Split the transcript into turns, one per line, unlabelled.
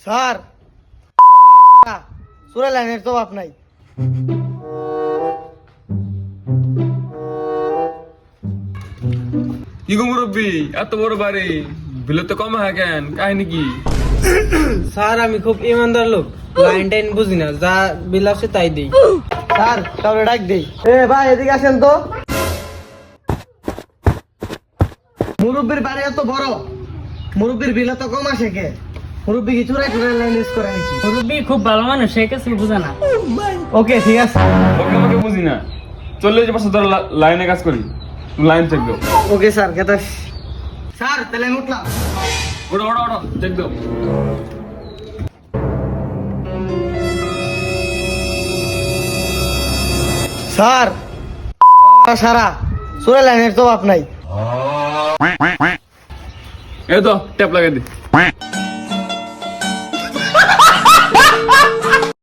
Sir সুরে লাইনের জবাব নাই।
কি গো মুরব্বি, এত বড় বাড়ি, বিলে তো কম হয় কেন? কাহিনী কি?
স্যার আমি খুব ইমানদার লোক, লাইন টাইন বুঝি না, যা বিল আসে তাই দিই।
স্যার কাউরে ডাক দেই। ভাই এদিকে আসেন তো। মুরব্বির বাড়ি এত বড়, মুরব্বির বিল তো কম আসে কে? মুরব্বি কি চুরাই চুরাই লাইন ইউজ করে নাকি?
মুরব্বী খুব ভালো মানুষ, সে কিছু বুঝে না।
ওকে ঠিক আছে।
ওকে আমাকে বুঝি না, চল্লিশ বছর ধরে লাইনে কাজ করি, লাইন চেক দাও।
Okay sir কেতাস। স্যার তাহলে আমি উঠলাম।
ওটা ওটা ওটা চেক দাও।
স্যার সারা সুরে লাইনের জবাব নাই।
এই তো ট্যাপ লাগাই দি।